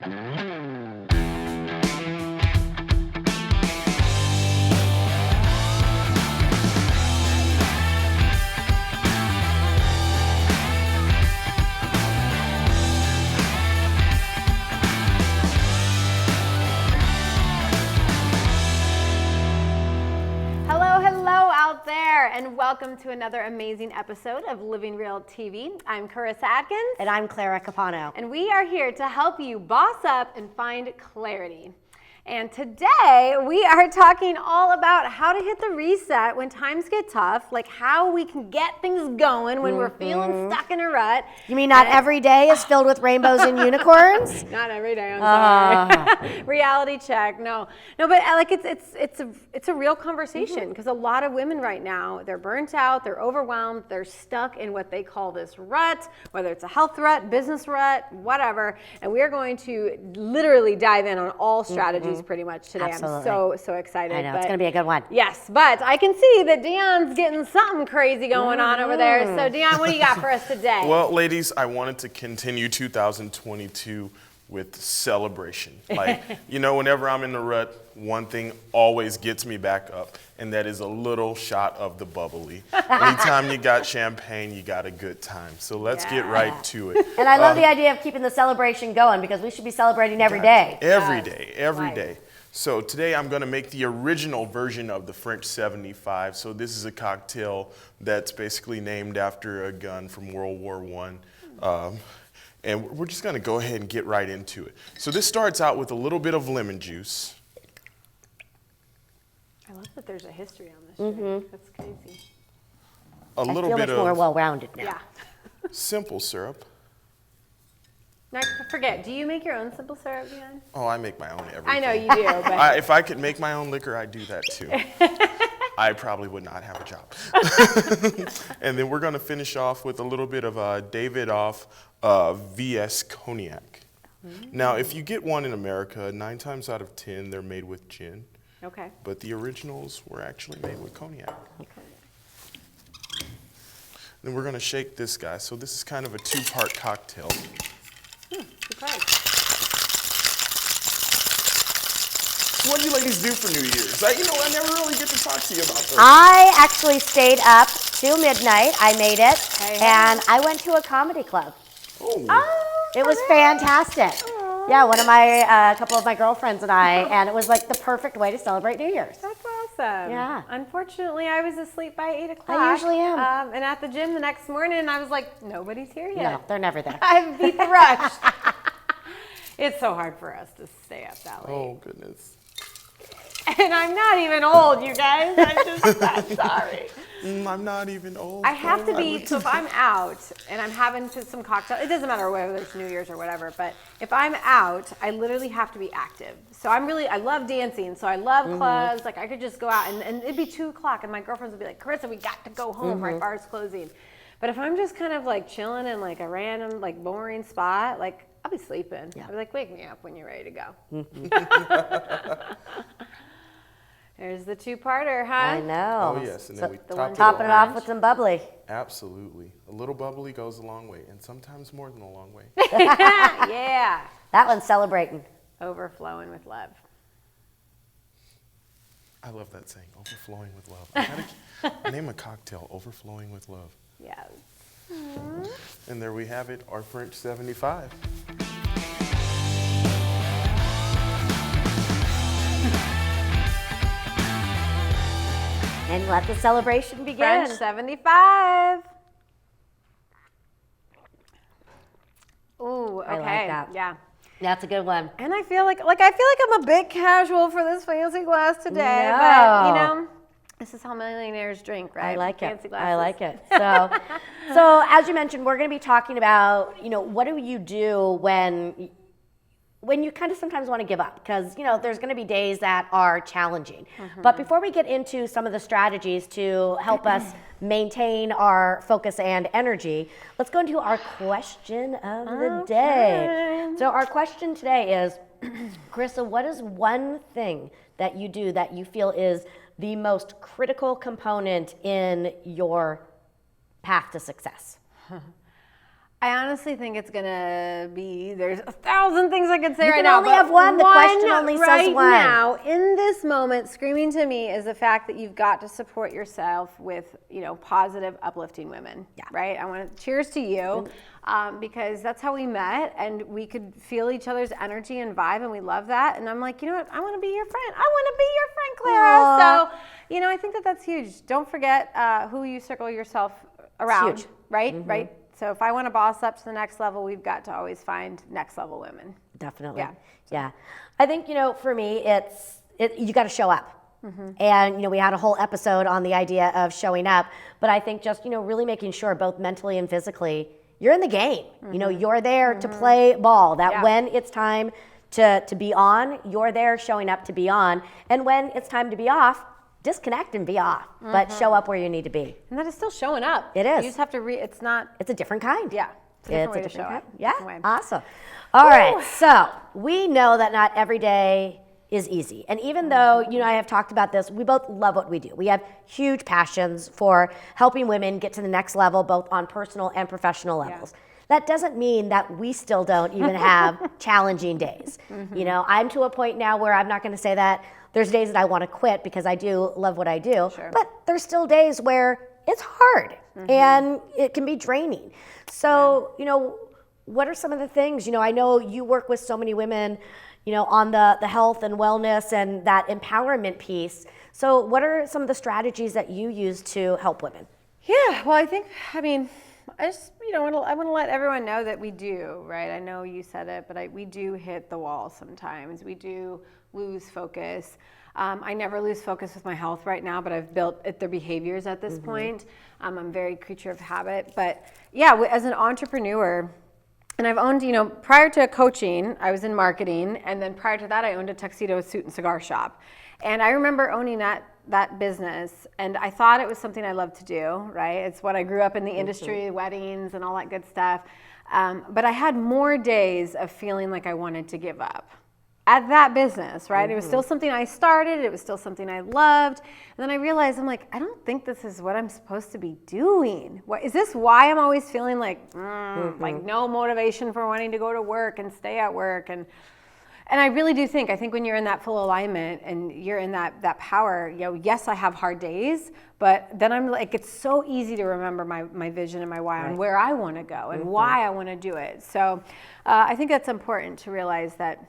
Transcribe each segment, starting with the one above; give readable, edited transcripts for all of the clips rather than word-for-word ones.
And welcome to another amazing episode of Living Real TV. I'm Karissa Adkins. And I'm Clara Capano. And we are here to help you boss up and find clarity. And today we are talking all about how to hit the reset when times get tough, like how we can get things going when we're feeling stuck in a rut. You mean not every day is filled with rainbows and unicorns? Not every day, I'm sorry. Reality check. No, but like it's a real conversation because a lot of women right now, they're burnt out, they're overwhelmed, they're stuck in what they call this rut, whether it's a health rut, business rut, whatever. And we are going to literally dive in on all strategies pretty much today. Absolutely. I'm so excited. I know, it's going to be a good one. Yes, but I can see that Dion's getting something crazy going on over there. So Dion, what do you got for us today? Well, ladies, I wanted to continue 2022 with celebration. Like, whenever I'm in the rut, one thing always gets me back up, and that is a little shot of the bubbly. Anytime you got champagne, you got a good time. So let's get right to it. And I love the idea of keeping the celebration going because we should be celebrating every day. Every day. So today I'm going to make the original version of the French 75. So this is a cocktail that's basically named after a gun from World War I. And we're just going to go ahead and get right into it. So this starts out with a little bit of lemon juice. I love that there's a history on this show. That's crazy. A little I bit feel much more of well-rounded now. Yeah. simple syrup. Now, forget, do you make your own simple syrup, Dion? Oh, I make my own everything. I know you do, but... If I could make my own liquor, I'd do that too. I probably would not have a job. And then we're going to finish off with a little bit of Davidoff VS Cognac. Now, if you get one in America, 9 times out of 10, they're made with gin. Okay. But the originals were actually made with cognac. Okay. Then we're going to shake this guy. So this is kind of a 2-part cocktail. Surprise. What do you ladies do for New Year's? I never really get to talk to you about this. I actually stayed up till midnight. I made it. Hey. And I went to a comedy club. Oh. It was fantastic. Yeah, a couple of my girlfriends and I, and it was like the perfect way to celebrate New Year's. That's awesome. Yeah. Unfortunately, I was asleep by 8 o'clock. I usually am. And at the gym the next morning, I was like, nobody's here yet. No, they're never there. I beat the rush. It's so hard for us to stay up that late. Oh, goodness. And I'm not even old, you guys. I'm sorry. I'm not even old. I have to be, so if I'm out and I'm having some cocktail, it doesn't matter whether it's New Year's or whatever, but if I'm out, I literally have to be active. So I love dancing, so I love clubs. Like I could just go out and it'd be 2 o'clock and my girlfriends would be like, Karissa, we got to go home, right, bar's closing. But if I'm just kind of like chilling in like a random, like boring spot, like I'll be sleeping. Yeah. I'll be like, wake me up when you're ready to go. There's the 2-parter, huh? I know. Oh, yes. And then we Topping it off with some bubbly. Absolutely. A little bubbly goes a long way, and sometimes more than a long way. Yeah. That one's celebrating. Overflowing with love. I love that saying, overflowing with love. I gotta name a cocktail, overflowing with love. Yes. And there we have it, our French 75. And let the celebration begin. French 75. Ooh, okay. I like that. Yeah. That's a good one. And I feel like I'm a bit casual for this fancy glass today, No. but this is how millionaires drink, right? I like Fancy it. glasses. I like it. So as you mentioned, we're going to be talking about, what do you do when you kind of sometimes want to give up? Because, there's going to be days that are challenging. But before we get into some of the strategies to help us maintain our focus and energy, let's go into our question of the day. So our question today is, Karissa, what is one thing that you do that you feel is the most critical component in your path to success? I honestly think it's gonna be, there's 1,000 things I could say right now. You can only have one. The question only says one. Right now, in this moment, screaming to me is the fact that you've got to support yourself with, positive, uplifting women. Yeah. Right? I want to cheers to you because that's how we met, and we could feel each other's energy and vibe, and we love that. And I'm like, you know what? I want to be your friend. I want to be your friend, Clara. Aww. So, I think that's huge. Don't forget who you circle yourself around. It's huge. Right? Mm-hmm. Right? So if I want to boss up to the next level, we've got to always find next level women. Definitely. Yeah. Yeah. I think, for me, you got to show up. Mm-hmm. And, we had a whole episode on the idea of showing up, but I think just, really making sure both mentally and physically you're in the game. Mm-hmm. You're there to play ball, that Yeah. when it's time to be on, you're there showing up to be on. And when it's time to be off, disconnect and be off, but show up where you need to be. And that is still showing up. It is. You just have to It's a different kind. Yeah. It's a different way to show kind. up. Yeah. Different way. Awesome. All right. So we know that not every day is easy. And even though, I have talked about this, we both love what we do. We have huge passions for helping women get to the next level, both on personal and professional levels. Yeah. That doesn't mean that we still don't even have challenging days. Mm-hmm. I'm to a point now where I'm not going to say that there's days that I want to quit because I do love what I do, sure. but there's still days where it's hard and it can be draining. So, what are some of the things, I know you work with so many women, on the health and wellness and that empowerment piece. So what are some of the strategies that you use to help women? Yeah, well, I just, I want to let everyone know that we do, right? I know you said it, but we do hit the wall sometimes. We do lose focus. I never lose focus with my health right now, but I've built their behaviors at this point. I'm very creature of habit. But yeah, as an entrepreneur, and I've owned, prior to coaching, I was in marketing. And then prior to that, I owned a tuxedo suit and cigar shop. And I remember owning that business, and I thought it was something I loved to do, right? It's what I grew up in the industry, weddings and all that good stuff. But I had more days of feeling like I wanted to give up at that business, right? It was still something I started. It was still something I loved. And then I realized, I'm like, I don't think this is what I'm supposed to be doing. What, is this why I'm always feeling like no motivation for wanting to go to work and stay at work? And I really do think, when you're in that full alignment and you're in that power, yes, I have hard days, but then I'm like, it's so easy to remember my vision and my why and where I want to go and why I want to do it. So I think that's important to realize that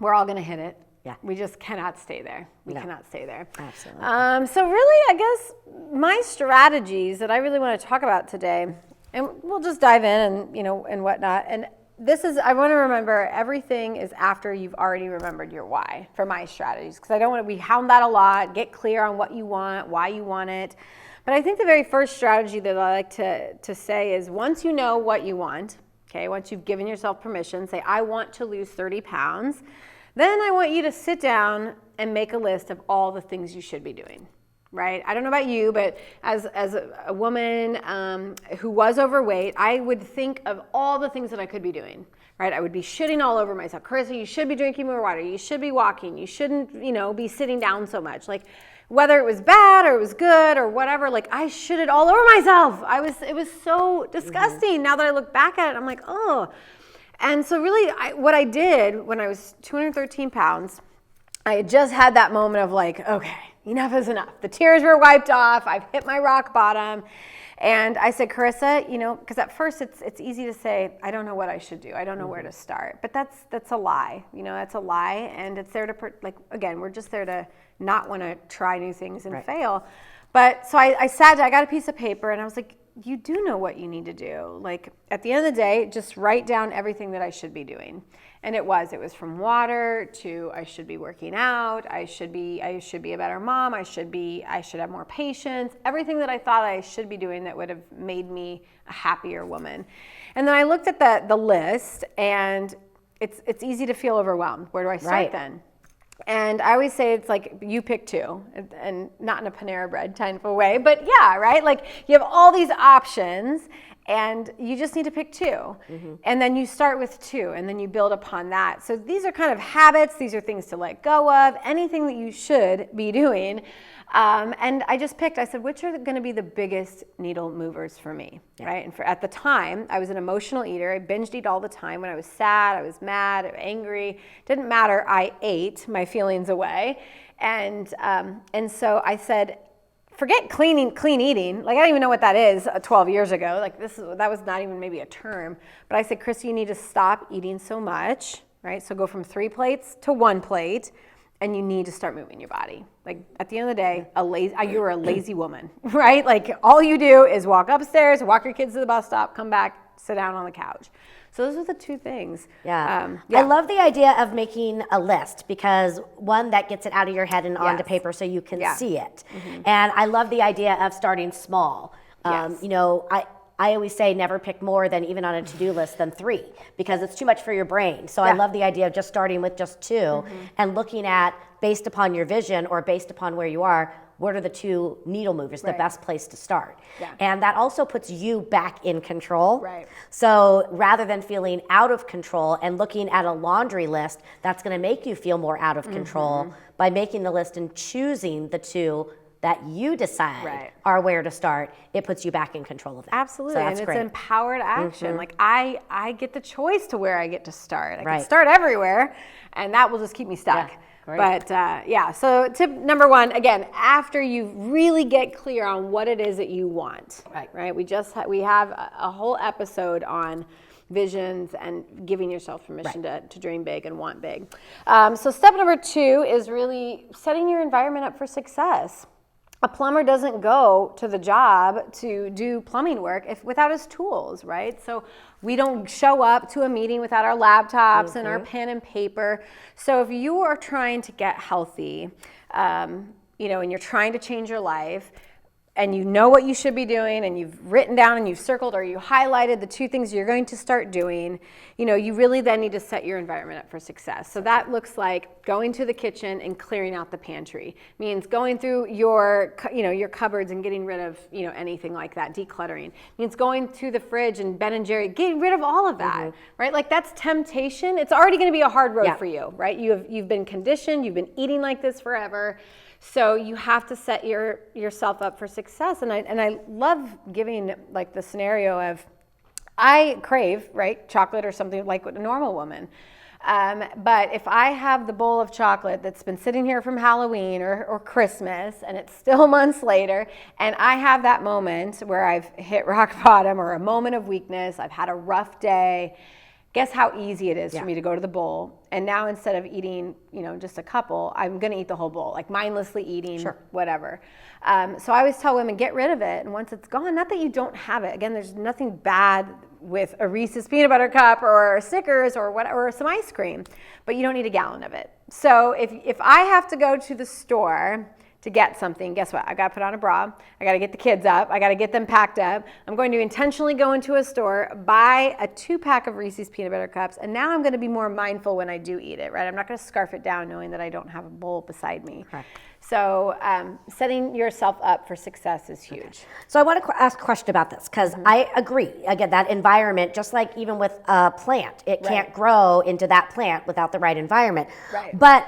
we're all going to hit it. Yeah. We just cannot stay there. We cannot stay there. Absolutely. So really, I guess my strategies that I really want to talk about today, and we'll just dive in and, and whatnot. And I want to remember everything is after you've already remembered your why for my strategies, because I don't want to, we hound that a lot, get clear on what you want, why you want it. But I think the very first strategy that I like to say is once you know what you want, okay, once you've given yourself permission, say, I want to lose 30 pounds, then I want you to sit down and make a list of all the things you should be doing. Right? I don't know about you, but as a woman who was overweight, I would think of all the things that I could be doing. Right? I would be shitting all over myself. Karissa, you should be drinking more water. You should be walking. You shouldn't, be sitting down so much. Like, whether it was bad or it was good or whatever, like I shitted all over myself. It was so disgusting. Now that I look back at it, I'm like, oh. And so really, what I did when I was 213 pounds, I had just had that moment of like, okay, enough is enough. The tears were wiped off. I've hit my rock bottom. And I said, Karissa, because at first it's easy to say, I don't know what I should do. I don't know where to start. But that's a lie. That's a lie. And it's there to, again, we're just there to not want to try new things and fail. But so I got a piece of paper and I was like, you do know what you need to do. Like at the end of the day, just write down everything that I should be doing. And it was from water to I should be working out. I should be a better mom. I should have more patience. Everything that I thought I should be doing that would have made me a happier woman. And then I looked at the list, and it's easy to feel overwhelmed. Where do I start then? And I always say it's like you pick two, and not in a Panera Bread type of way, but yeah, right? Like you have all these options, And you just need to pick 2. And then you start with 2, and then you build upon that. So these are kind of habits. These are things to let go of, anything that you should be doing. And I just picked, I said, which are going to be the biggest needle movers for me, right? And at the time, I was an emotional eater. I binged eat all the time. When I was sad, I was mad, angry. Didn't matter. I ate my feelings away. And so I said, forget clean eating. Like, I don't even know what that is 12 years ago. Like, that was not even maybe a term. But I said, Chris, you need to stop eating so much, right? So go from 3 plates to 1 plate, and you need to start moving your body. Like, at the end of the day, you're a lazy woman, right? Like, all you do is walk upstairs, walk your kids to the bus stop, come back, sit down on the couch. So those are the 2 things. Yeah. I love the idea of making a list, because one, that gets it out of your head and onto paper so you can see it. And I love the idea of starting small. You know, I always say never pick more than, even on a to-do list, than 3, because it's too much for your brain. So I love the idea of just starting with just 2 and looking at, based upon your vision or based upon where you are, what are the 2 needle movers, the best place to start. And that also puts you back in control. So rather than feeling out of control and looking at a laundry list, that's going to make you feel more out of control by making the list and choosing the 2 that you decide are where to start. It puts you back in control of that. Absolutely. So that's and great. It's empowered action. Like, I get the choice to where I get to start. I can start everywhere, and that will just keep me stuck. But so tip number 1, again, after you really get clear on what it is that you want, right? We have a whole episode on visions and giving yourself permission to dream big and want big. So step number 2 is really setting your environment up for success. A plumber doesn't go to the job to do plumbing work without his tools, right? So we don't show up to a meeting without our laptops and our pen and paper. So if you are trying to get healthy, and you're trying to change your life, and you know what you should be doing, and you've written down and you've circled or you highlighted the 2 things you're going to start doing, you really then need to set your environment up for success. So that looks like going to the kitchen and clearing out the pantry. Means going through your cupboards and getting rid of, anything like that, decluttering. Means going to the fridge and Ben and Jerry, getting rid of all of that, right? Like, that's temptation. It's already going to be a hard road for you, right? You've been conditioned, you've been eating like this forever. So you have to set yourself up for success. And I love giving, like, the scenario of, I crave, right, chocolate or something like a normal woman. But if I have the bowl of chocolate that's been sitting here from Halloween or Christmas, and it's still months later, and I have that moment where I've hit rock bottom or a moment of weakness, I've had a rough day, guess how easy it is for me to go to the bowl. And now, instead of eating, just a couple, I'm going to eat the whole bowl, like mindlessly eating, whatever. So I always tell women, get rid of it. And once it's gone, not that you don't have it. Again, there's nothing bad with a Reese's peanut butter cup or a Snickers or whatever, or some ice cream, but you don't need a gallon of it. So if I have to go to the store to get something, guess what? I got to put on a bra. I got to get the kids up. I got to get them packed up. I'm going to intentionally go into a store, buy a 2-pack of Reese's peanut butter cups, and now I'm going to be more mindful when I do eat it, right? I'm not going to scarf it down knowing that I don't have a bowl beside me. Correct. So setting yourself up for success is huge. Okay. So I want to ask a question about this, because I agree. Again, that environment, just like even with a plant, it can't grow into that plant without the right environment. Right. But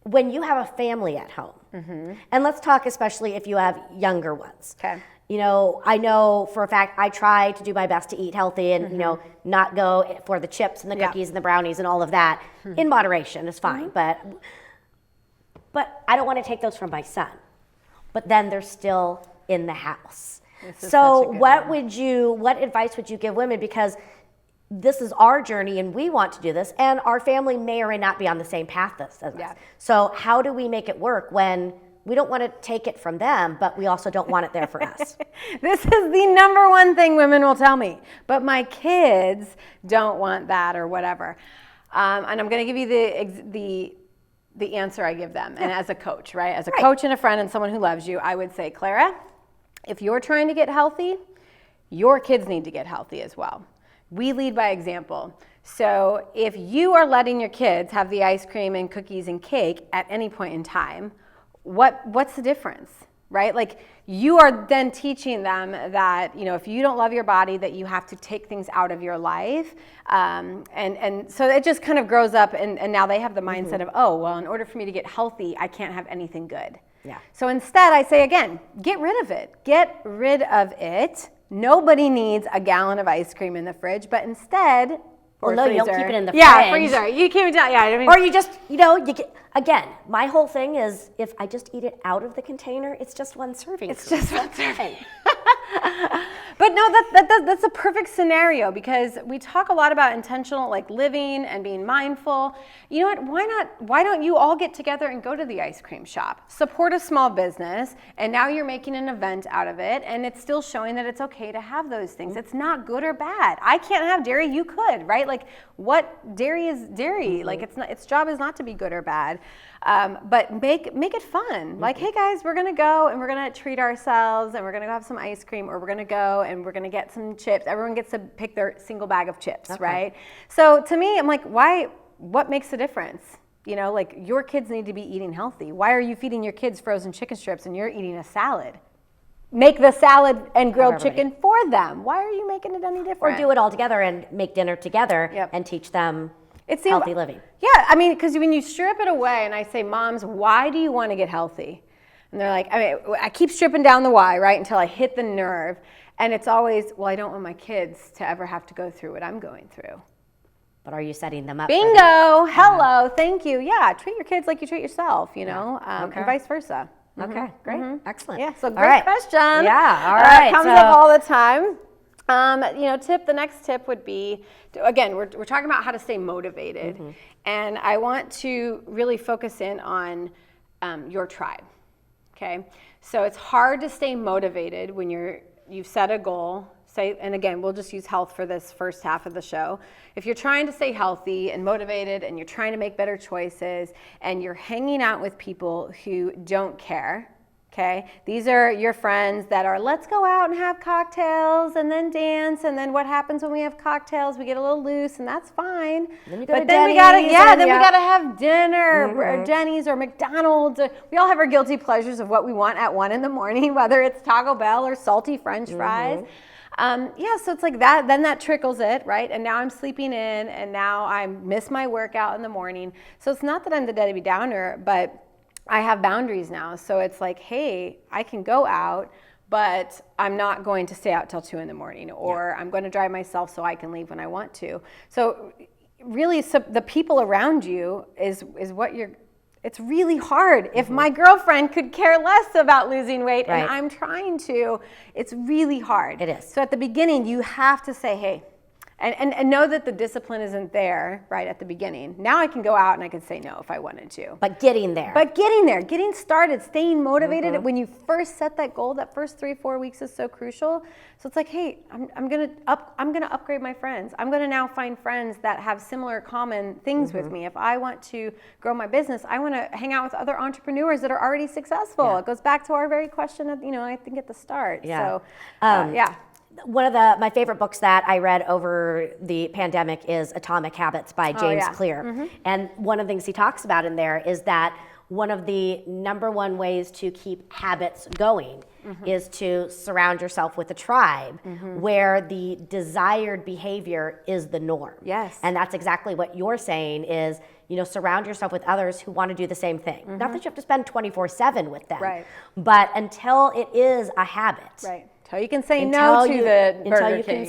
when you have a family at home, and let's talk especially if you have younger ones. Okay. I know for a fact I try to do my best to eat healthy and, not go for the chips and the cookies and the brownies and all of that. In moderation is fine, but I don't want to take those from my son. But then they're still in the house. So what advice would you give women? Because this is our journey and we want to do this, and our family may or may not be on the same path as us. So how do we make it work when we don't want to take it from them, but we also don't want it there for us? This is the number one thing women will tell me, but my kids don't want that or whatever. And I'm going to give you the answer I give them. And as a coach, right? As a coach and a friend and someone who loves you, I would say, Clara, if you're trying to get healthy, your kids need to get healthy as well. We lead by example. So if you are letting your kids have the ice cream and cookies and cake at any point in time, what's the difference? right? Like you are then teaching them that, if you don't love your body, that you have to take things out of your life. And so it just kind of grows up and now they have the mindset of, oh, well, in order for me to get healthy, I can't have anything good. Yeah. So instead I say again, get rid of it. Get rid of it. Nobody needs a gallon of ice cream in the fridge, but instead, Well, no, you don't keep it in the fridge. Yeah, freezer. You keep it down. Yeah, I mean, or you just, you get, again, my whole thing is if I just eat it out of the container, it's just one serving. It's just one serving. But no, that's a perfect scenario because we talk a lot about intentional like living and being mindful. You know what? Why don't you all get together and go to the ice cream shop? Support a small business, and now you're making an event out of it, and it's still showing that it's okay to have those things. It's not good or bad. I can't have dairy, you could, right? Like what dairy is dairy. Like its job is not to be good or bad. But make it fun. Like, hey guys, we're gonna go and we're gonna treat ourselves and we're gonna go have some ice cream, or we're gonna go and we're gonna get some chips. Everyone gets to pick their single bag of chips, right? So to me, I'm like, what makes the difference? Like your kids need to be eating healthy. Why are you feeding your kids frozen chicken strips and you're eating a salad? Make the salad and grilled chicken for them. Why are you making it any different? Or do it all together and make dinner together and teach them healthy living. Yeah, I mean, because when you strip it away and I say, moms, why do you want to get healthy? And they're like, I keep stripping down the why, right, until I hit the nerve. And it's always, well, I don't want my kids to ever have to go through what I'm going through. But are you setting them up? Bingo. Hello. Thank you. Yeah, treat your kids like you treat yourself, and vice versa. Okay, great. Excellent. Yeah, so great question. Yeah, all right. Comes up all the time. The next tip would be, again, we're talking about how to stay motivated. And I want to really focus in on your tribe, okay? So it's hard to stay motivated when you've set a goal. And again, we'll just use health for this first half of the show. If you're trying to stay healthy and motivated and you're trying to make better choices and you're hanging out with people who don't care, okay? These are your friends that are, let's go out and have cocktails and then dance, and then what happens when we have cocktails? We get a little loose, and that's fine. Then we gotta have dinner or Denny's or McDonald's. We all have our guilty pleasures of what we want at 1 a.m, whether it's Taco Bell or salty French fries. So it's like that, then that trickles it, right? And now I'm sleeping in, and now I miss my workout in the morning. So it's not that I'm the Debbie Downer, but I have boundaries now. So it's like, hey, I can go out, but I'm not going to stay out till 2 a.m, or I'm going to drive myself so I can leave when I want to. So really, the people around you is what it's really hard. If my girlfriend could care less about losing weight and I'm trying to, it's really hard. It is. So at the beginning, you have to say, hey, and know that the discipline isn't there right at the beginning. Now I can go out and I can say no if I wanted to. But getting there, getting started, staying motivated. When you first set that goal, that first 3-4 weeks is so crucial. So it's like, hey, I'm gonna upgrade my friends. I'm gonna now find friends that have similar common things with me. If I want to grow my business, I want to hang out with other entrepreneurs that are already successful. Yeah. It goes back to our very question of, I think at the start. Yeah. So one of my favorite books that I read over the pandemic is Atomic Habits by James Clear. And one of the things he talks about in there is that one of the number one ways to keep habits going is to surround yourself with a tribe where the desired behavior is the norm. Yes. And that's exactly what you're saying is, surround yourself with others who want to do the same thing. Not that you have to spend 24/7 with them, but until it is a habit. Right. Until you can say no to the Burger King. Until you can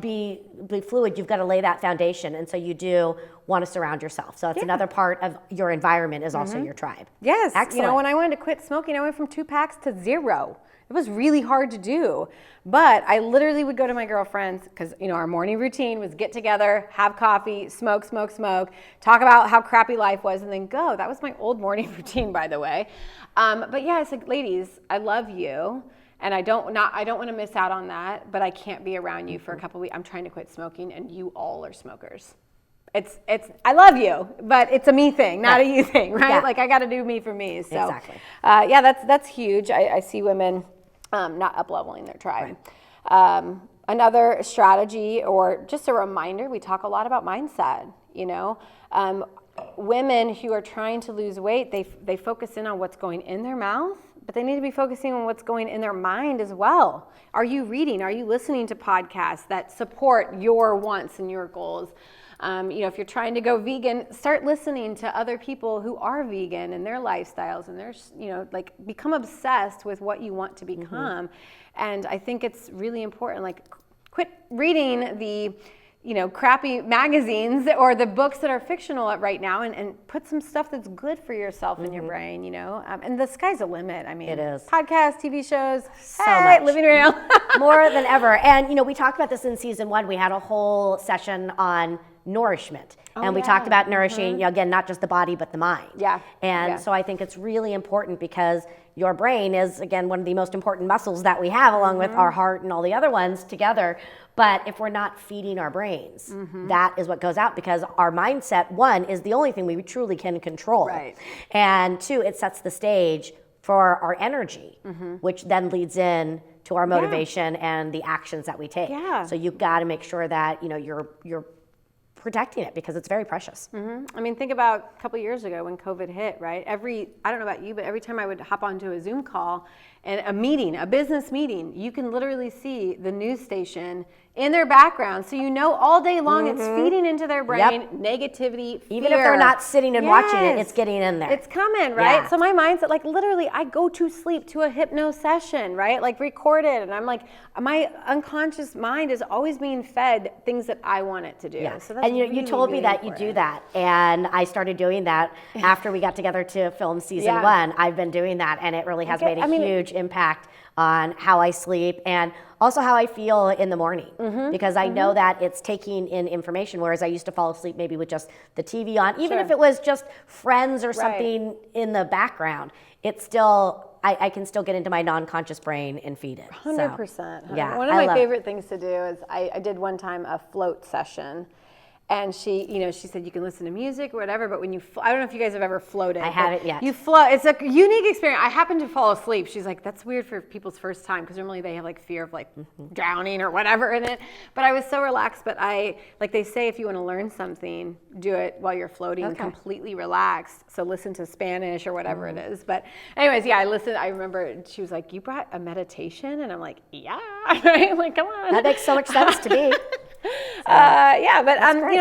say, be fluid, you've got to lay that foundation. And so you do want to surround yourself. So that's another part of your environment is also your tribe. Yes. Excellent. When I wanted to quit smoking, I went from 2 packs to 0. It was really hard to do. But I literally would go to my girlfriends because, our morning routine was get together, have coffee, smoke, talk about how crappy life was, and then go. That was my old morning routine, by the way. But yeah, it's like, ladies, I love you. And I don't want to miss out on that, but I can't be around you for a couple weeks. I'm trying to quit smoking, and you all are smokers. It's I love you, but it's a me thing, not a you thing, right? Yeah. Like I got to do me for me. So exactly. That's huge. I see women not up-leveling their tribe. Right. Another strategy or just a reminder, we talk a lot about mindset, women who are trying to lose weight, they focus in on what's going in their mouth but they need to be focusing on what's going in their mind as well. Are you reading? Are you listening to podcasts that support your wants and your goals? If you're trying to go vegan, start listening to other people who are vegan and their lifestyles and their, become obsessed with what you want to become. And I think it's really important, quit reading the, crappy magazines or the books that are fictional right now and put some stuff that's good for yourself in your brain, and the sky's the limit. I mean, it is. Podcasts, TV shows, so much. living real. More than ever. And, we talked about this in season 1. We had a whole session on nourishment. And we talked about nourishing, again, not just the body, but the mind. Yeah. And so I think it's really important because your brain is, again, one of the most important muscles that we have, along with our heart and all the other ones together. But if we're not feeding our brains, that is what goes out, because our mindset, 1, is the only thing we truly can control. Right. And 2, it sets the stage for our energy, which then leads in to our motivation and the actions that we take. Yeah. So you've got to make sure that, you're protecting it, because it's very precious. I mean, think about a couple years ago when COVID hit, right? I don't know about you, but every time I would hop onto a Zoom call and a business meeting, you can literally see the news station in their background. So all day long it's feeding into their brain negativity, fear. Even if they're not sitting and watching it, it's getting in there. It's coming, right? Yeah. So my mindset, literally, I go to sleep to a hypno session, right? Recorded, and I'm my unconscious mind is always being fed things that I want it to do. Yeah. So that's and you really, told me really that important. you do that, and I started doing that after we got together to film season 1. I've been doing that, and it really has made a huge impact on how I sleep and also how I feel in the morning, because I know that it's taking in information, whereas I used to fall asleep maybe with just the TV on, even if it was just Friends or something in the background. It's still, I can still get into my non-conscious brain and feed it. 100%. Yeah, One of my favorite things to do is I did one time a float session. And she said you can listen to music or whatever, but when you, I don't know if you guys have ever floated. I haven't yet. You float. It's a unique experience. I happened to fall asleep. She's like, that's weird for people's first time, because normally they have fear of drowning or whatever in it. But I was so relaxed. But they say, if you want to learn something, do it while you're floating, completely relaxed. So listen to Spanish or whatever it is. But anyways, I listened. I remember she was like, you brought a meditation? And I'm like, yeah. Right? Come on. That makes so much sense to me.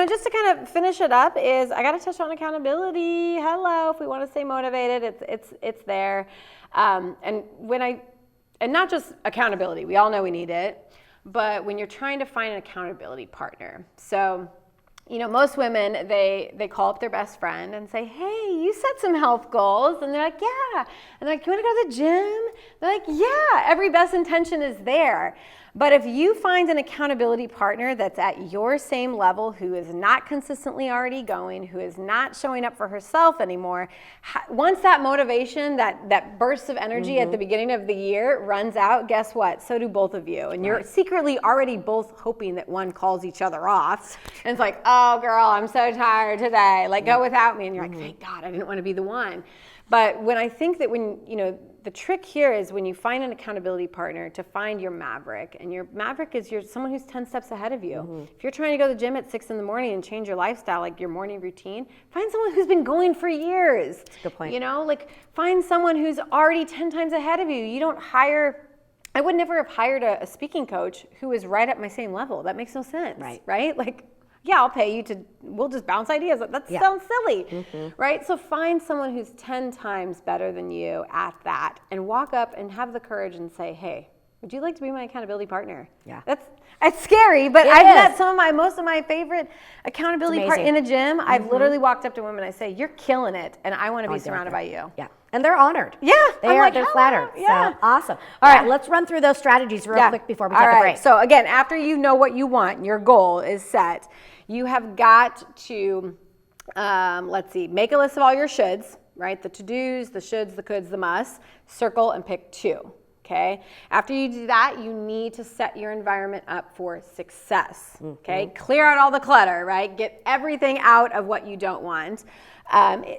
Just to kind of finish it up is I got to touch on accountability. Hello, if we want to stay motivated, it's there. And not just accountability, we all know we need it, but when you're trying to find an accountability partner. So, most women, they call up their best friend and say, hey, you set some health goals. And they're like, yeah. And they're like, you want to go to the gym? They're like, yeah. Every best intention is there. But if you find an accountability partner that's at your same level, who is not consistently already going, who is not showing up for herself anymore, once that motivation, that burst of energy at the beginning of the year runs out, guess what? So do both of you. And you're secretly already both hoping that one calls each other off. And it's like, oh, girl, I'm so tired today. Go without me. And you're like, thank God, I didn't want to be the one. But when I think that the trick here is when you find an accountability partner to find your Maverick, and your Maverick is someone who's 10 steps ahead of you. If you're trying to go to the gym at 6 in the morning and change your lifestyle, your morning routine, find someone who's been going for years. That's a good point. Find someone who's already 10 times ahead of you. You don't hire, I would never have hired a speaking coach who is right at my same level. That makes no sense, right? Yeah, I'll pay you we'll just bounce ideas. That sounds silly, right? So find someone who's 10 times better than you at that, and walk up and have the courage and say, hey, would you like to be my accountability partner? Yeah. It's scary, but I've met most of my favorite accountability partners in the gym. I've literally walked up to women and I say, you're killing it, and I want to be surrounded by you. Yeah. And they're honored. Yeah. They're flattered. Yeah. So awesome. All right, let's run through those strategies real quick before we take a break. So again, after you know what you want, your goal is set, you have got to, make a list of all your shoulds, right? The to-dos, the shoulds, the coulds, the musts. Circle and pick 2. Okay. After you do that, you need to set your environment up for success. Okay. Clear out all the clutter, right? Get everything out of what you don't want.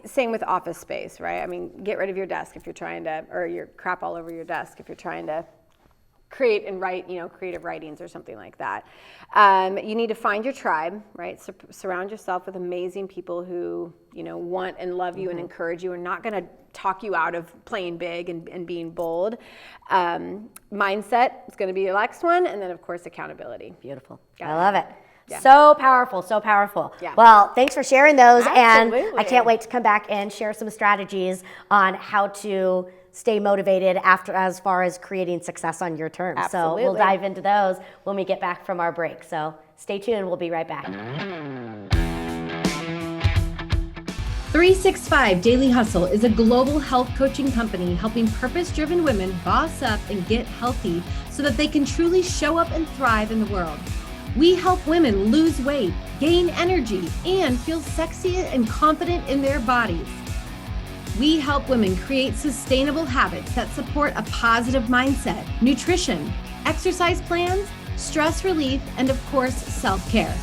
Same with office space, right? I mean, get rid of your desk if you're trying to, or your crap all over your desk if you're trying to create and write, creative writings or something like that. You need to find your tribe, right? Surround yourself with amazing people who, want and love you and encourage you and not going to talk you out of playing big and being bold. Mindset is going to be your next one. And then, of course, accountability. Beautiful. I love it. Yeah. So powerful, so powerful. Yeah. Well, thanks for sharing those. Absolutely. And I can't wait to come back and share some strategies on how to stay motivated as far as creating success on your terms. Absolutely. So we'll dive into those when we get back from our break. So stay tuned. We'll be right back. 365 Daily Hustle is a global health coaching company helping purpose-driven women boss up and get healthy so that they can truly show up and thrive in the world. We help women lose weight, gain energy, and feel sexy and confident in their bodies. We help women create sustainable habits that support a positive mindset, nutrition, exercise plans, stress relief, and of course, self-care.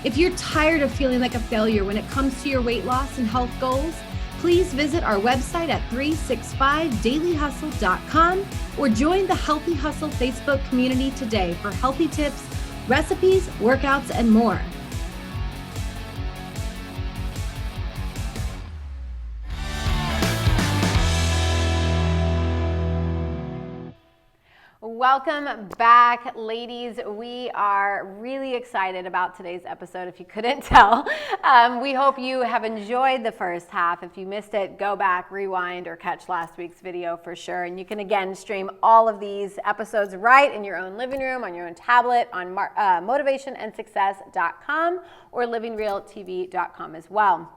If you're tired of feeling like a failure when it comes to your weight loss and health goals, please visit our website at 365dailyhustle.com or join the Healthy Hustle Facebook community today for healthy tips, recipes, workouts, and more. Welcome back, ladies. We are really excited about today's episode, if you couldn't tell. We hope you have enjoyed the first half. If you missed it, go back, rewind, or catch last week's video for sure. And you can, again, stream all of these episodes right in your own living room, on your own tablet, on motivationandsuccess.com or livingrealtv.com as well.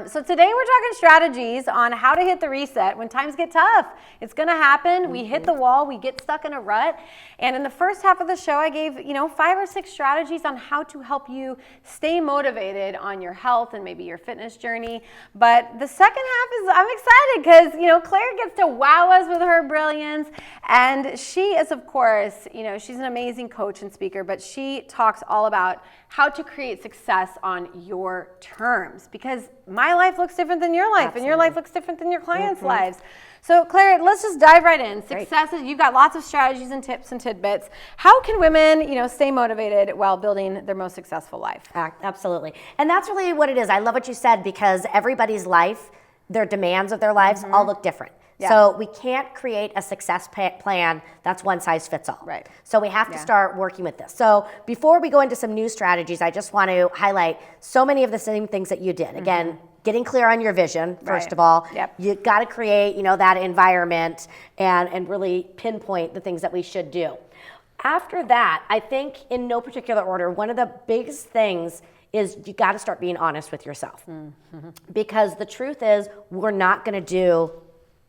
So today we're talking strategies on how to hit the reset when times get tough. It's going to happen. We hit the wall. We get stuck in a rut. And in the first half of the show, I gave, 5 or 6 strategies on how to help you stay motivated on your health and maybe your fitness journey. But the second half is, I'm excited because, Clara gets to wow us with her brilliance. And she is, of course, she's an amazing coach and speaker, but she talks all about how to create success on your terms, because my life looks different than your life. Absolutely. And your life looks different than your clients' lives. So Clara, let's just dive right in. Successes, you've got lots of strategies and tips and tidbits. How can women, stay motivated while building their most successful life? Absolutely. And that's really what it is. I love what you said, because everybody's life, their demands of their lives all look different. Yeah. So we can't create a success plan that's one size fits all. Right. So we have to start working with this. So before we go into some new strategies, I just want to highlight so many of the same things that you did. Again, getting clear on your vision, first of all. Yep. You got to create, that environment and really pinpoint the things that we should do. After that, I think in no particular order, one of the biggest things is you got to start being honest with yourself. Because the truth is, we're not going to do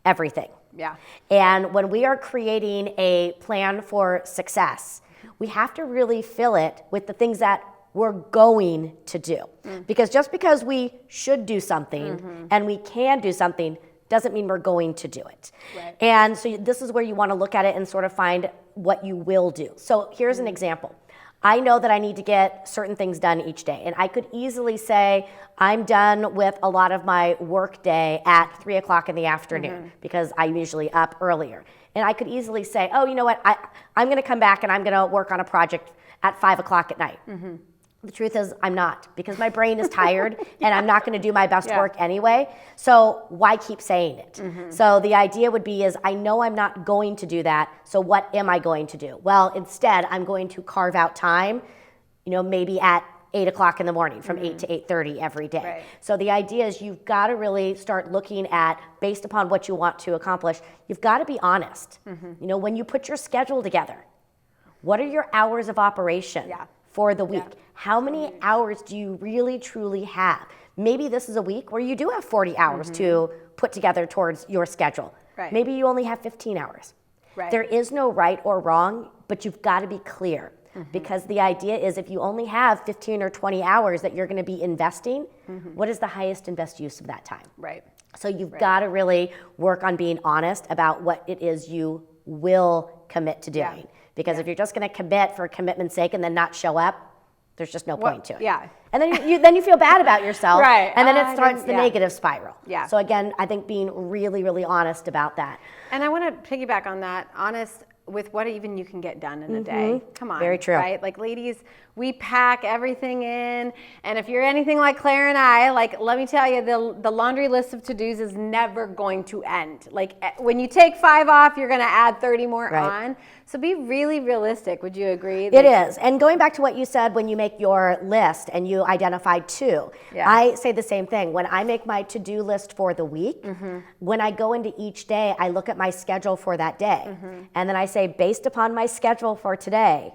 everything. Yeah. And when we are creating a plan for success, we have to really fill it with the things that we're going to do. Because just because we should do something and we can do something doesn't mean we're going to do it. Right. And so this is where you want to look at it and sort of find what you will do. So here's an example. I know that I need to get certain things done each day. And I could easily say, I'm done with a lot of my work day at 3 o'clock in the afternoon because I'm usually up earlier. And I could easily say, oh, you know what, I'm going to come back and I'm going to work on a project at 5 o'clock at night. The truth is, I'm not, because my brain is tired and I'm not going to do my best work anyway. So why keep saying it? So the idea would be is, I know I'm not going to do that, so what am I going to do? Well, instead, I'm going to carve out time, maybe at 8 o'clock in the morning, from 8 to 8:30 every day. Right. So the idea is you've got to really start looking at, based upon what you want to accomplish, you've got to be honest. When you put your schedule together, what are your hours of operation for the week? How many hours do you really, truly have? Maybe this is a week where you do have 40 hours to put together towards your schedule. Right. Maybe you only have 15 hours. Right. There is no right or wrong, but you've got to be clear. Because the idea is, if you only have 15 or 20 hours that you're going to be investing, what is the highest and best use of that time? Right. So you've got to really work on being honest about what it is you will commit to doing. Because if you're just going to commit for commitment's sake and then not show up, there's just no point to it. Yeah. And then you feel bad about yourself. Right. And then it starts the negative spiral. Yeah. So again, I think being really, really honest about that. And I want to piggyback on that. Honest with what even you can get done in a day. Come on. Very true. Right? Like, ladies, we pack everything in. And if you're anything like Clara and I, like, let me tell you, the laundry list of to-dos is never going to end. Like, when you take 5 off, you're going to add 30 more on. So be really realistic. Would you agree? It is. And going back to what you said when you make your list and you identified 2, I say the same thing. When I make my to-do list for the week, when I go into each day, I look at my schedule for that day. And then I say, based upon my schedule for today,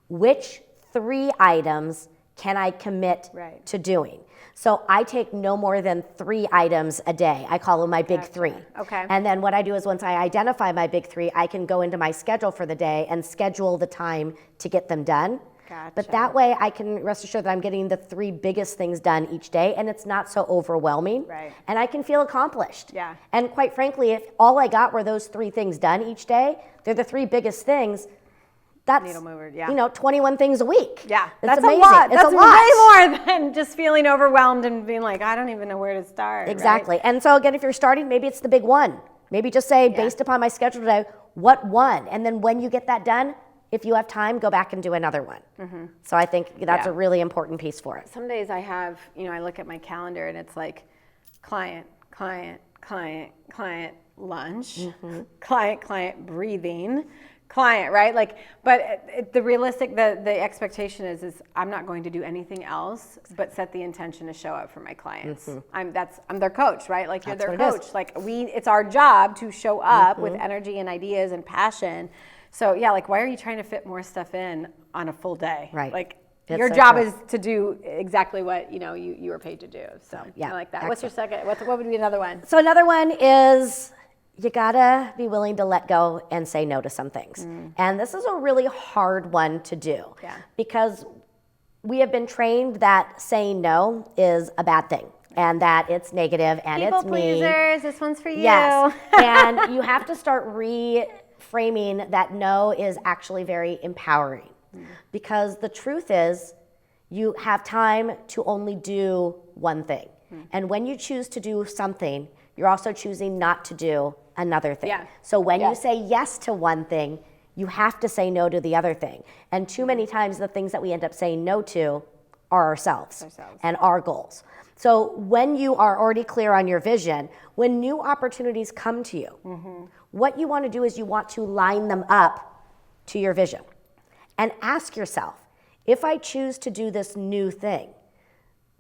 which 3 items can I commit to doing? So I take no more than 3 items a day. I call them my big 3. Okay. And then what I do is once I identify my big 3, I can go into my schedule for the day and schedule the time to get them done. Gotcha. But that way I can rest assured that I'm getting the 3 biggest things done each day, and it's not so overwhelming. Right. And I can feel accomplished. Yeah. And quite frankly, if all I got were those 3 things done each day, they're the 3 biggest things. That's, Needle mover, yeah. 21 things a week. Yeah, It's that's amazing. a lot. It's That's a lot. way more than just feeling overwhelmed and being like, I don't even know where to start. Exactly. Right? And so again, if you're starting, maybe it's the big one. Maybe just say, based upon my schedule today, what one? And then when you get that done, if you have time, go back and do another one. So I think that's a really important piece for us. Some days I have, I look at my calendar and it's like client, lunch, client, breathing, client, right? Like, but the realistic, the expectation is I'm not going to do anything else but set the intention to show up for my clients. I'm their coach, right? Like, you're their coach. Like, it's our job to show up with energy and ideas and passion. So yeah, like, why are you trying to fit more stuff in on a full day? Right. Like, It's your so job true. is to do exactly what you were paid to do. So Yeah, I like that. What's your second? What would be another one? So another one is you gotta be willing to let go and say no to some things. And this is a really hard one to do because we have been trained that saying no is a bad thing and that it's negative and People it's mean. pleasers, this one's for you. Yes, and you have to start reframing that no is actually very empowering because the truth is you have time to only do one thing. And when you choose to do something, you're also choosing not to do another thing. Yeah. So when you say yes to one thing, you have to say no to the other thing. And too many times the things that we end up saying no to are ourselves. And our goals. So when you are already clear on your vision, when new opportunities come to you, what you want to do is you want to line them up to your vision. And ask yourself, if I choose to do this new thing,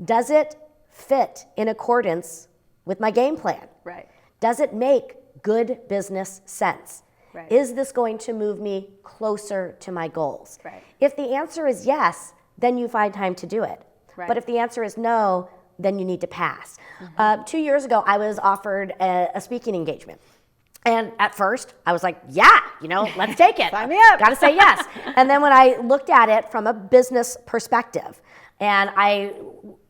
does it fit in accordance with my game plan? Right. Does it make good business sense? Right. Is this going to move me closer to my goals? Right. If the answer is yes, then you find time to do it. Right. But if the answer is no, then you need to pass. 2 years ago, I was offered a speaking engagement. And at first, I was like, yeah, let's take it. Sign me up. Got to say yes. And then when I looked at it from a business perspective, and I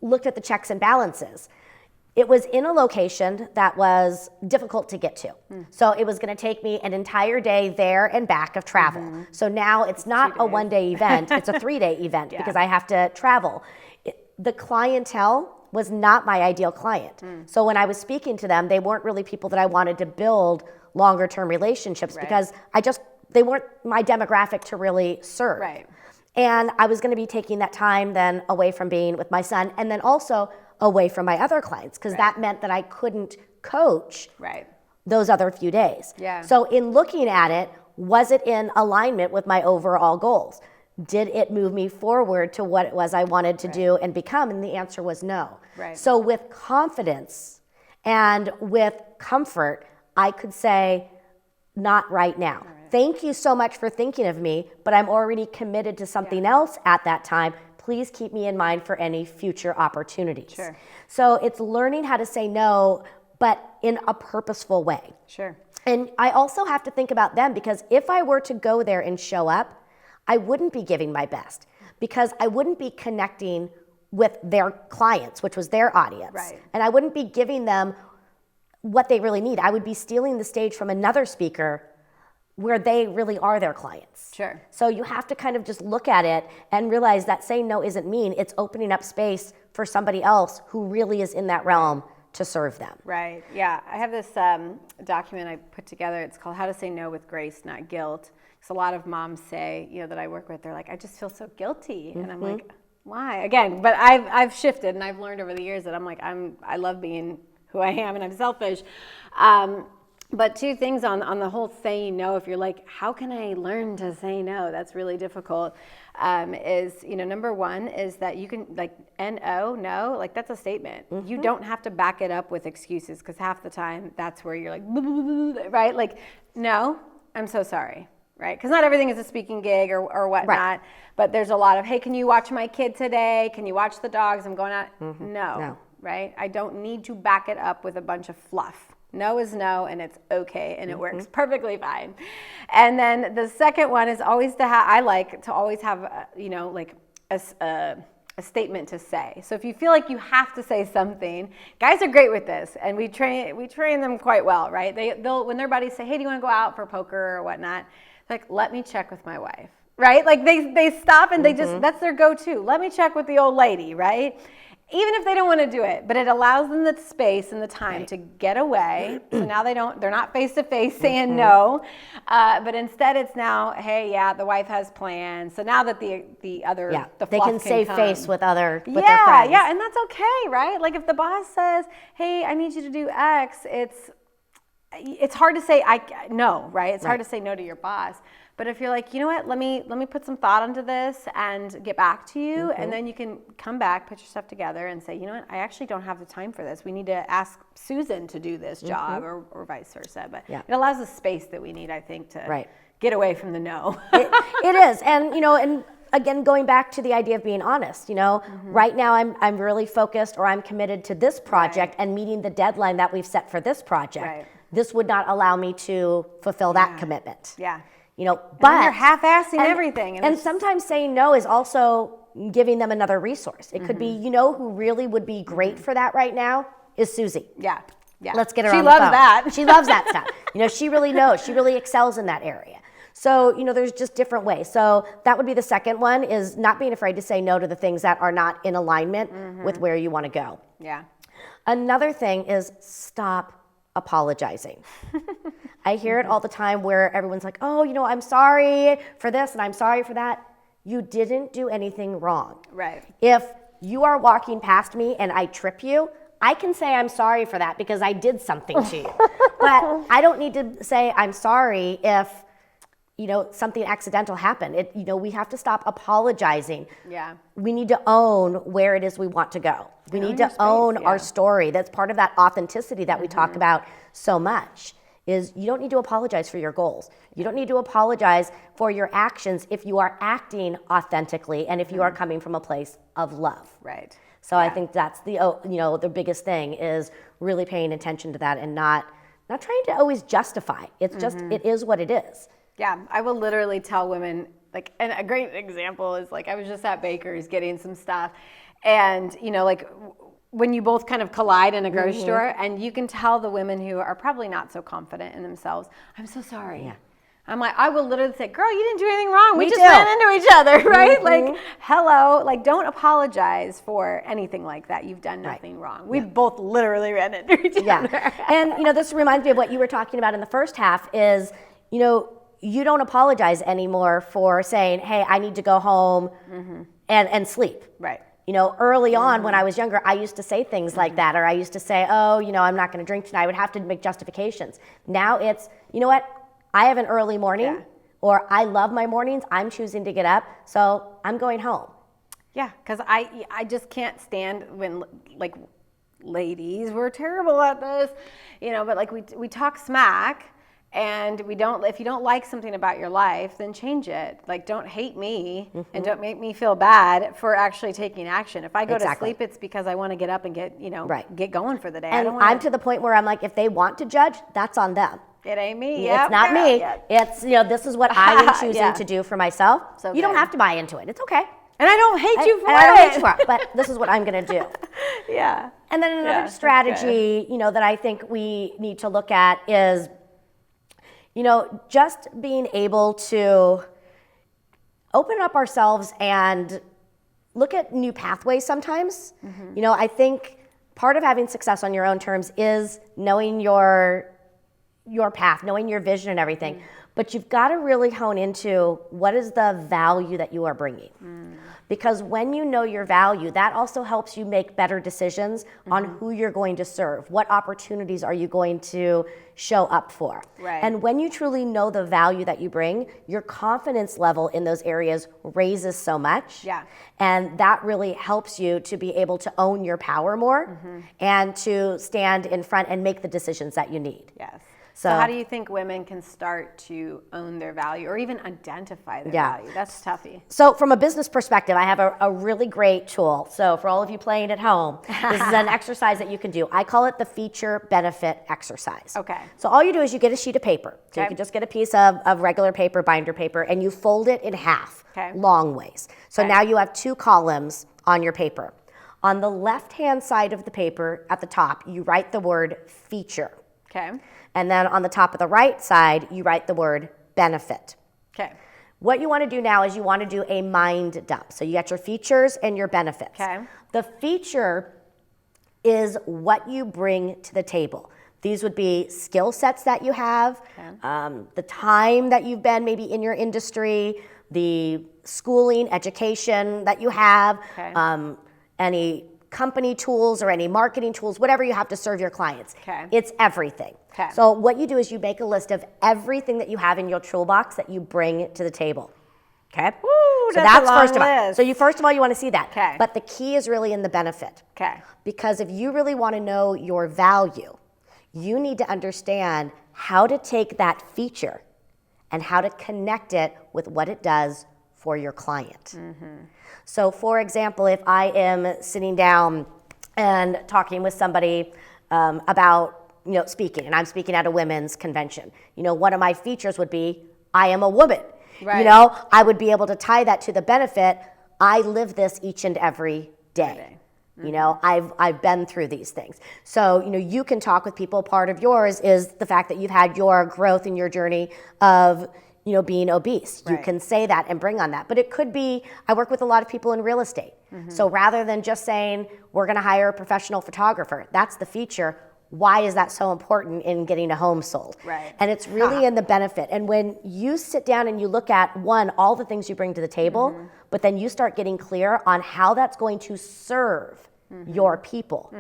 looked at the checks and balances, it was in a location that was difficult to get to. So it was going to take me an entire day there and back of travel. So now it's not a one-day event, it's a 3-day event because I have to travel. The clientele was not my ideal client. So when I was speaking to them, they weren't really people that I wanted to build longer term relationships because they weren't my demographic to really serve. Right. And I was going to be taking that time then away from being with my son and then also away from my other clients because that meant that I couldn't coach those other few days. Yeah. So in looking at it, was it in alignment with my overall goals? Did it move me forward to what it was I wanted to do and become? And the answer was no. Right. So with confidence and with comfort, I could say, not right now. Thank you so much for thinking of me, but I'm already committed to something else at that time. Please keep me in mind for any future opportunities. Sure. So it's learning how to say no, but in a purposeful way. Sure. And I also have to think about them because if I were to go there and show up, I wouldn't be giving my best because I wouldn't be connecting with their clients, which was their audience. Right. And I wouldn't be giving them what they really need. I would be stealing the stage from another speaker where they really are their clients. Sure. So you have to kind of just look at it and realize that saying no isn't mean. It's opening up space for somebody else who really is in that realm to serve them. Right. Yeah. I have this document I put together. It's called How to Say No with Grace, Not Guilt. Because a lot of moms say, that I work with, they're like, I just feel so guilty. And I'm like, why? Again, but I've shifted and I've learned over the years that I'm like, I love being who I am and I'm selfish. But two things on the whole saying no, if you're like, how can I learn to say no? That's really difficult. Is, number one is that you can like N-O, no, like that's a statement. You don't have to back it up with excuses because half the time that's where you're like, right? Like, no, I'm so sorry, right? Because not everything is a speaking gig or whatnot, Right. but there's a lot of, hey, can you watch my kid today? Can you watch the dogs? I'm going out. No, right? I don't need to back it up with a bunch of fluff. No is no, and it's okay, and it works perfectly fine. And then the second one is always I like to always have, a statement to say. So if you feel like you have to say something, guys are great with this, and we train them quite well, right? They'll when their buddies say, hey, do you want to go out for poker or whatnot? Like, let me check with my wife, right? Like they stop and they just, that's their go-to. Let me check with the old lady, right? Even if they don't want to do it, but it allows them the space and the time to get away. So now they're not face to face saying no, but instead it's now, hey, the wife has plans. So now that the they fluff can save come. face with their friends. Yeah, and that's okay, right? Like if the boss says, hey, I need you to do X, it's hard to say no, right? It's hard to say no to your boss. But if you're like, you know what, let me put some thought into this and get back to you, and then you can come back, put your stuff together, and say, you know what, I actually don't have the time for this. We need to ask Susan to do this job, or vice versa. But it allows the space that we need, I think, to get away from the no. It is, and and again, going back to the idea of being honest, right now I'm really focused, or I'm committed to this project and meeting the deadline that we've set for this project. Right. This would not allow me to fulfill that commitment. Yeah. But you're half-assing everything. And sometimes saying no is also giving them another resource. It could be, who really would be great for that right now is Susie. Yeah. Let's get her she on the loves phone. that. She loves that stuff. She really knows. She really excels in that area. So, there's just different ways. So that would be the second one, is not being afraid to say no to the things that are not in alignment with where you want to go. Yeah. Another thing is stop apologizing. I hear it all the time where everyone's like, oh, I'm sorry for this and I'm sorry for that. You didn't do anything wrong. Right. If you are walking past me and I trip you, I can say I'm sorry for that because I did something to you. But I don't need to say I'm sorry if something accidental happened. We have to stop apologizing. Yeah. We need to own where it is we want to go. We need to own our story. That's part of that authenticity that we talk about so much. Is you don't need to apologize for your goals. You don't need to apologize for your actions if you are acting authentically and if you are coming from a place of love. Right. So I think that's the biggest thing is really paying attention to that and not trying to always justify. It's just it is what it is. Yeah, I will literally tell women, and a great example is I was just at Baker's getting some stuff, and when you both kind of collide in a grocery store, and you can tell the women who are probably not so confident in themselves, I'm so sorry. Yeah. I'm like, I will literally say, girl, you didn't do anything wrong. We just ran into each other, right? Hello, don't apologize for anything like that. You've done nothing wrong. We both literally ran into each other. And, this reminds me of what you were talking about in the first half is, you don't apologize anymore for saying, hey, I need to go home and sleep. Right. Early on when I was younger, I used to say things like that, or I used to say, oh, I'm not going to drink tonight. I would have to make justifications. Now it's, you know what? I have an early morning, or I love my mornings. I'm choosing to get up, so I'm going home. Yeah, because I just can't stand when, ladies, we're terrible at this, but we talk smack. And if you don't like something about your life, then change it. Don't hate me and don't make me feel bad for actually taking action. If I go to sleep, it's because I want to get up and get going for the day. And I'm to the point where I'm like, if they want to judge, that's on them. It ain't me. It's not me. Yep. It's, this is what I am choosing to do for myself. So you don't have to buy into it. It's okay. And I don't hate you for it. I don't hate you for it, but this is what I'm going to do. Yeah. And then another strategy, that I think we need to look at is, just being able to open up ourselves and look at new pathways sometimes. I think part of having success on your own terms is knowing your path, knowing your vision and everything. But you've got to really hone into what is the value that you are bringing. Because when you know your value, that also helps you make better decisions on who you're going to serve. What opportunities are you going to show up for? Right. And when you truly know the value that you bring, your confidence level in those areas raises so much. Yeah. And that really helps you to be able to own your power more and to stand in front and make the decisions that you need. Yes. So how do you think women can start to own their value or even identify their value? That's toughy. So from a business perspective, I have a really great tool. So for all of you playing at home, this is an exercise that you can do. I call it the feature benefit exercise. Okay. So all you do is you get a sheet of paper. So you can just get a piece of regular paper, binder paper, and you fold it in half, long ways. So now you have 2 columns on your paper. On the left-hand side of the paper at the top, you write the word feature. Okay. And then on the top of the right side, you write the word benefit. Okay. What you want to do now is you want to do a mind dump. So you got your features and your benefits. Okay. The feature is what you bring to the table. These would be skill sets that you have, the time that you've been maybe in your industry, the schooling, education that you have, any company tools or any marketing tools, whatever you have to serve your clients. It's everything. So what you do is you make a list of everything that you have in your toolbox that you bring to the table. Okay? Woo, so that's a long first of all. list. So you first of all you want to see that. Okay. But the key is really in the benefit. Okay. Because if you really want to know your value, you need to understand how to take that feature and how to connect it with what it does for your client. So for example, if I am sitting down and talking with somebody about speaking, and I'm speaking at a women's convention, one of my features would be, I am a woman. Right. I would be able to tie that to the benefit. I live this each and every day. I've been through these things. So, you can talk with people. Part of yours is the fact that you've had your growth in your journey of, being obese. You can say that and bring on that. But it could be, I work with a lot of people in real estate. So rather than just saying, we're going to hire a professional photographer, that's the feature. Why is that so important in getting a home sold? Right. And it's really in the benefit. And when you sit down and you look at, one, all the things you bring to the table, but then you start getting clear on how that's going to serve your people,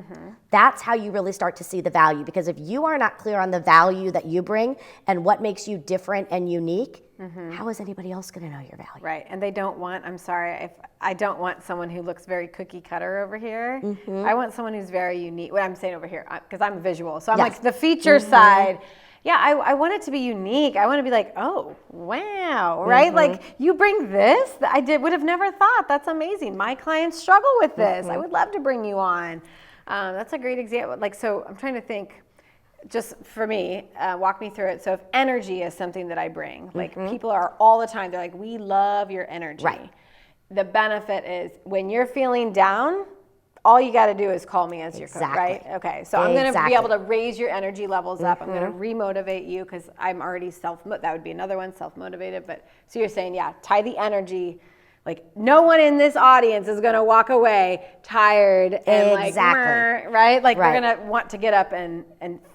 that's how you really start to see the value. Because if you are not clear on the value that you bring and what makes you different and unique, how is anybody else going to know your value? Right. And they don't want, I'm sorry, if I don't want someone who looks very cookie cutter over here. I want someone who's very unique. What I'm saying over here, because I'm a visual. So I'm like the feature side. Yeah, I want it to be unique. I want to be like, oh, wow, right? Like, you bring this? Would have never thought. That's amazing. My clients struggle with this. I would love to bring you on. That's a great example. Like, so I'm trying to think, just for me, walk me through it. So if energy is something that I bring, like people are all the time, they're like, we love your energy. Right. The benefit is when you're feeling down, all you got to do is call me as your coach, right? Okay, so I'm going to be able to raise your energy levels up. I'm going to remotivate you because I'm already that would be another one, self-motivated. But so you're saying, tie the energy. Like no one in this audience is going to walk away tired and like, right? Like they're going to want to get up and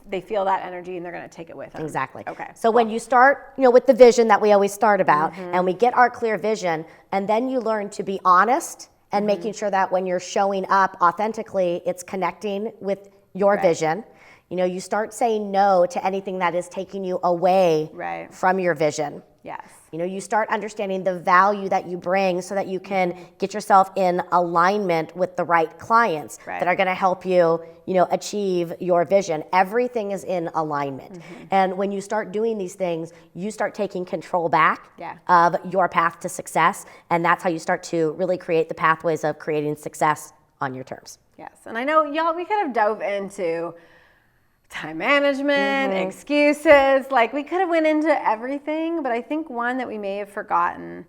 they feel that energy and they're going to take it with them. Exactly. Okay. So when you start, with the vision that we always start about, and we get our clear vision, and then you learn to be honest and making sure that when you're showing up authentically, it's connecting with your vision. You start saying no to anything that is taking you away from your vision. Yes. You start understanding the value that you bring so that you can get yourself in alignment with the right clients that are going to help you, achieve your vision. Everything is in alignment. And when you start doing these things, you start taking control back of your path to success. And that's how you start to really create the pathways of creating success on your terms. Yes. And I know, y'all, we could have dove into time management, excuses, like we could have went into everything, but I think one that we may have forgotten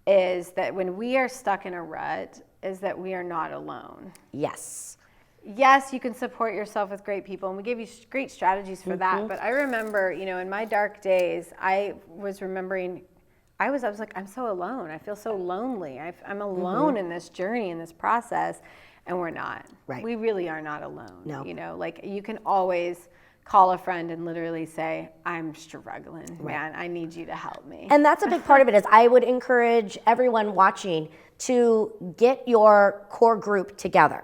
is that when we are stuck in a rut is that we are not alone. Yes. Yes, you can support yourself with great people, and we give you great strategies for that, but I remember, in my dark days, I was remembering, I was like, I'm so alone. I feel so lonely. I'm alone in this journey, in this process. and we're not. Right. We really are not alone. No. You know, like you can always call a friend and literally say, I'm struggling, man, I need you to help me. And that's a big part of it. Is I would encourage everyone watching to get your core group together.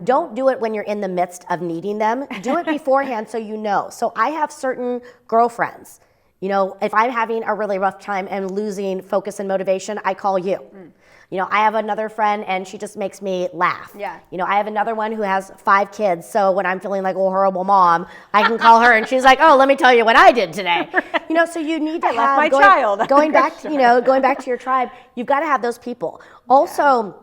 Don't do it when you're in the midst of needing them. Do it beforehand so you know. So I have certain girlfriends. You know, if I'm having a really rough time and losing focus and motivation, I call you. You know, I have another friend and she just makes me laugh. Yeah. You know, I have another one who has 5 kids. So when I'm feeling like a horrible mom, I can call her and she's like, oh, let me tell you what I did today. Right. You know, so you need to have my child. Going back, you know, going back to your tribe, you've got to have those people. Also,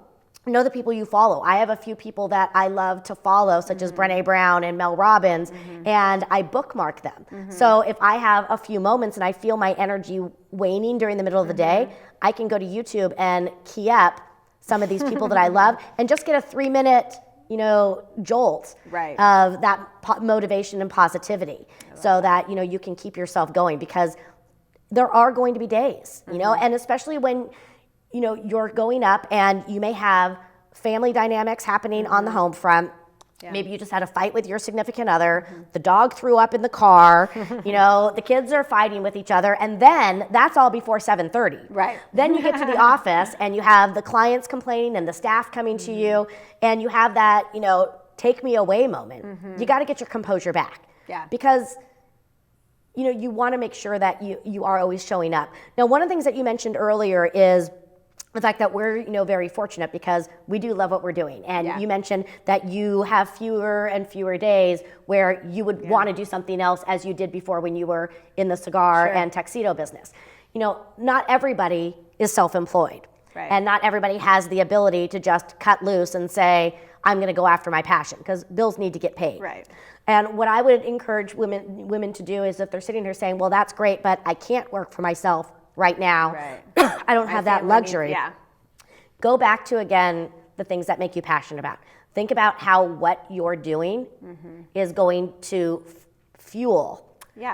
know the people you follow. I have a few people that I love to follow, such as Brené Brown and Mel Robbins, and I bookmark them. So if I have a few moments and I feel my energy waning during the middle of the day, I can go to YouTube and key up some of these people that I love and just get a 3-minute, you know, jolt of that motivation and positivity so that, you know, you can keep yourself going, because there are going to be days, you know, and especially when, you know, you're going up and you may have family dynamics happening on the home front. Yeah. Maybe you just had a fight with your significant other. The dog threw up in the car. You know, the kids are fighting with each other. And then that's all before 7:30. Right. Then you get to the office and you have the clients complaining and the staff coming to you. And you have that, you know, take me away moment. You got to get your composure back. Yeah. Because you know, you want to make sure that you are always showing up. Now, one of the things that you mentioned earlier is the fact that we're, you know, very fortunate because we do love what we're doing. And you mentioned that you have fewer and fewer days where you would want to do something else as you did before when you were in the cigar and tuxedo business. You know, not everybody is self-employed. Right. And not everybody has the ability to just cut loose and say, I'm going to go after my passion, because bills need to get paid. Right. And what I would encourage women to do is, if they're sitting here saying, well, that's great, but I can't work for myself right now. Right. I don't have that luxury. Go back to, again, the things that make you passionate about. Think about how what you're doing is going to fuel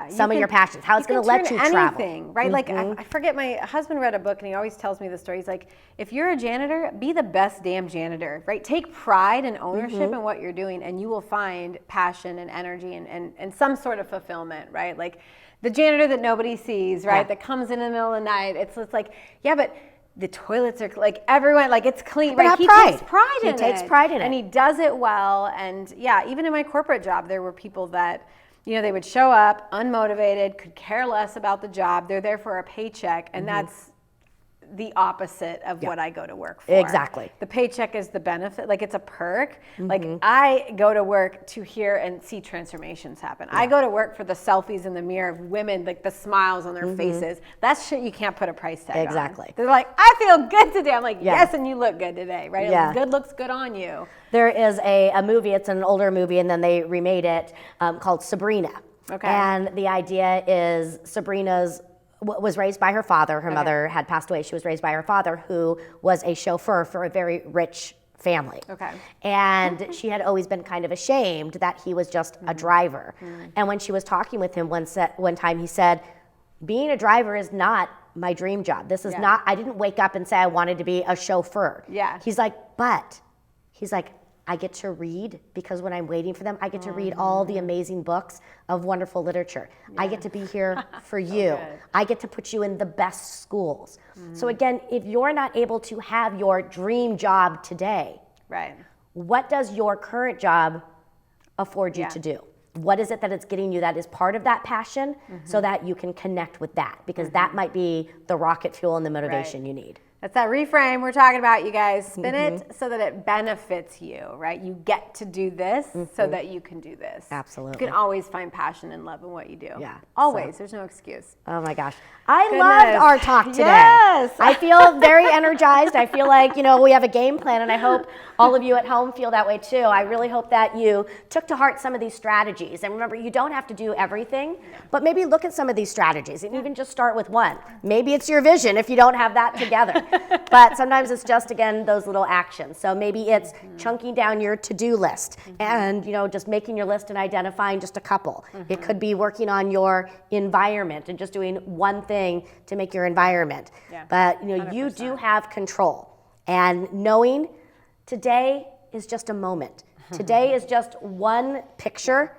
some of your passions, how it's going to let you travel. Anything, right? Like, I forget, my husband read a book and he always tells me the story. He's like, if you're a janitor, be the best damn janitor, right? Take pride and ownership in what you're doing, and you will find passion and energy and some sort of fulfillment, right? Like the janitor that nobody sees, right? That comes in the middle of the night. It's like, yeah, but the toilets are like everyone, like it's clean, right? He takes pride in it. He takes pride in it. And he does it well. And yeah, even in my corporate job, there were people that, you know, they would show up unmotivated, could care less about the job. They're there for a paycheck, and that's the opposite of what I go to work for. Exactly. The paycheck is the benefit, like it's a perk. Like I go to work to hear and see transformations happen. I go to work for the selfies in the mirror of women, like the smiles on their faces. That's shit you can't put a price tag on. Exactly. They're like, I feel good today. I'm like, yes, and you look good today, right? Yeah. Good looks good on you. There is a movie, it's an older movie, and then they remade it, called Sabrina. Okay. And the idea is Sabrina's was raised by her father. Her mother had passed away. She was raised by her father, who was a chauffeur for a very rich family. Okay. And she had always been kind of ashamed that he was just a driver. And when she was talking with him one time, he said, being a driver is not my dream job. This is not, I didn't wake up and say I wanted to be a chauffeur. Yeah. He's like, I get to read, because when I'm waiting for them, I get to read all the amazing books of wonderful literature. I get to be here for you. I get to put you in the best schools. So again, if you're not able to have your dream job today, what does your current job afford you to do? What is it that it's getting you that is part of that passion, so that you can connect with that? Because that might be the rocket fuel and the motivation you need. That's that reframe we're talking about, you guys. Spin it so that it benefits you, right? You get to do this so that you can do this. Absolutely. You can always find passion and love in what you do. Yeah. Always. There's no excuse. Oh my gosh. I loved our talk today. Yes. I feel very energized. I feel like, you know, we have a game plan, and I hope all of you at home feel that way too. I really hope that you took to heart some of these strategies. And remember, you don't have to do everything, but maybe look at some of these strategies and even just start with one. Maybe it's your vision if you don't have that together. But sometimes it's just, again, those little actions. So maybe it's chunking down your to-do list and, you know, just making your list and identifying just a couple. It could be working on your environment and just doing one thing to make your environment. But, you know, 100%. You do have control. And knowing today is just a moment. Today is just one picture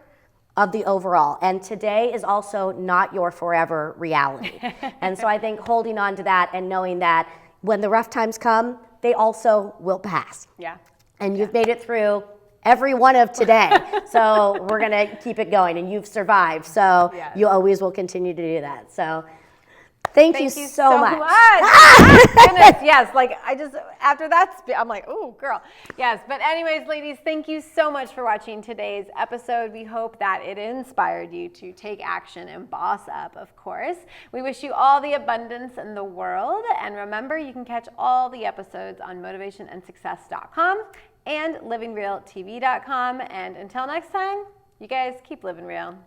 of the overall. And today is also not your forever reality. And so I think holding on to that and knowing that when the rough times come, they also will pass. Yeah. And you've made it through every one of today. So we're gonna keep it going, and you've survived. So you always will continue to do that. So thank you so much. Goodness, yes. Like I just, after that, I'm like, oh, girl. Yes. But anyways, ladies, thank you so much for watching today's episode. We hope that it inspired you to take action and boss up, of course. We wish you all the abundance in the world. And remember, you can catch all the episodes on motivationandsuccess.com and livingrealtv.com. And until next time, you guys keep living real.